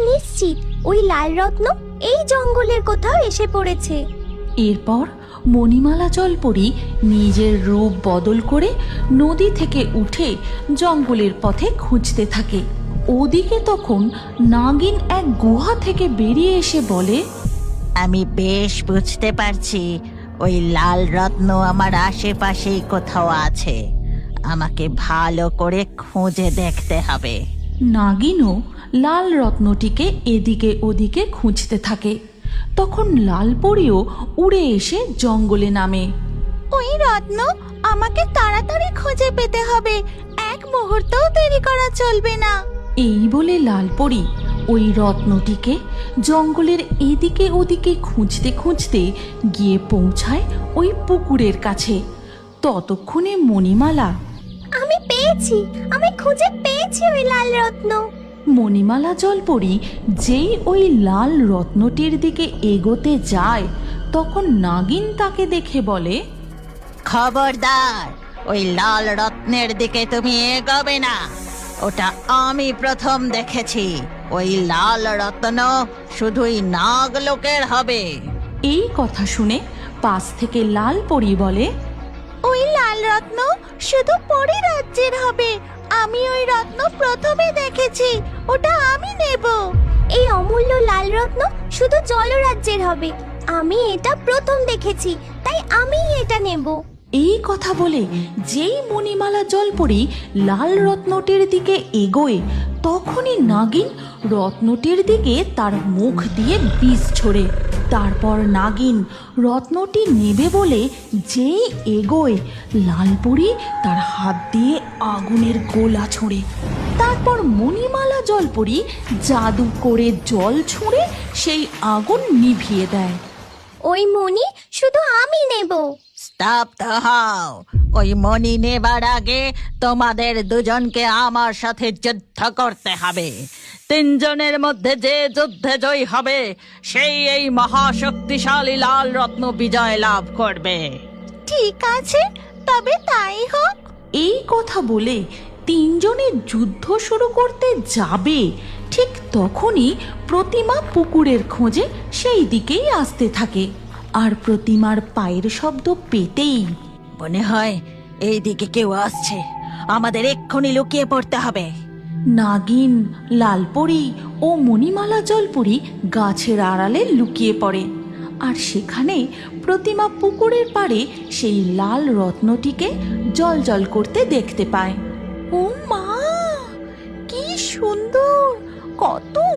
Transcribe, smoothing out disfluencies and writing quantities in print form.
নিশ্চিত ওই লাল রত্ন এই জঙ্গলের কোথাও এসে পড়েছে। এরপর মণিমালা জলপরি নিজের রূপ বদল করে নদী থেকে উঠে জঙ্গলের পথে খুঁজতে থাকে। ওদিকে তখন নাগিন এক গুহা থেকে বেরিয়ে এসে বলে, আমি বেশ বুঝতে পারছি ওই লাল রত্ন আমার আশেপাশেই কোথাও আছে। আমাকে ভালো করে খুঁজে দেখতে হবে। নাগিনও লাল রত্নটিকে এদিকে ওদিকে খুঁজতে থাকে। তখন লালপরিও উড়ে এসে জঙ্গলে নামে। ওই রত্ন আমাকে তাড়াতাড়ি খুঁজে পেতে হবে, এক মুহূর্তও দেরি করা চলবে না। এই বলে লালপরি ওই রত্নটিকে জঙ্গলের এদিকে ওদিকে খুঁজতে খুঁজতে গিয়ে পৌঁছায় ওই পুকুরের কাছে। ততক্ষণে মণিমালা, আমি পেয়েছি, আমি খুঁজে পেয়েছি ওই লাল রত্ন। মণিমালা জলপরি যেই ওই লাল রত্নটির দিকে এগোতে যায় তখন নাগিন তাকে দেখে বলে, খবরদার, ওই লাল রত্নের দিকে তুমি এগোবে না। ওটা আমি প্রথম দেখেছি। ওই লাল রত্ন শুধুই নাগলোকের হবে। এই কথা শুনে পাশ থেকে লালপরি বলে, ওই লাল রত্ন শুধু পরি রাজ্যের হবে। আমি ওই রত্ন প্রথমে দেখেছি, ওটা আমি নেব। এই অমূল্য লাল রত্ন শুধু জলরাজ্যের হবে। আমি এটা প্রথম দেখেছি, তাই আমি এটা নেব। এই কথা বলে যেই মণিমালা জলপরি লাল রত্নটির দিকে এগোয় তখনই নাগিন রত্নটির দিকে তার মুখ দিয়ে বিষ ছোড়ে। তারপর নাগিন রত্নটি নেবে বলে যেই এগোয় লালপরি তার হাত দিয়ে আগুনের গোলা ছোঁড়ে। তারপর মণিমালা জলপরি জাদু করে জল ছুঁড়ে সেই আগুন নিভিয়ে দেয়। ওই মণি শুধু আমি নেব। স্তব্ধ হও। ওই মণি নেবার আগে তোমাদের দুজনকে আমার সাথে যুদ্ধ করতে হবে। তিনজনের মধ্যে যে যুদ্ধে জয়ী হবে সেই এই মহাশক্তিশালী লাল রত্ন বিজয় লাভ করবে। ঠিক আছে, তবে তাই হোক। এই কথা বলে তিনজনে যুদ্ধ শুরু করতে যাবে ঠিক তখনই প্রতিমা পুকুরের খোঁজে সেই দিকেই আসতে থাকে। আর প্রতিমার পায়ের শব্দ পেতেই মনে হয় এই দিকে কেউ আসছে। আমাদের এক্ষুনি লুকিয়ে পড়তে হবে। নাগিন, লালপরি ও মণিমালা জলপরি গাছের আড়ালে লুকিয়ে পড়ে। আর সেখানে প্রতিমা পুকুরের পাড়ে সেই লাল রত্নটিকে জ্বলজ্বল করতে দেখতে পায়। ও মা, কি সুন্দর! কত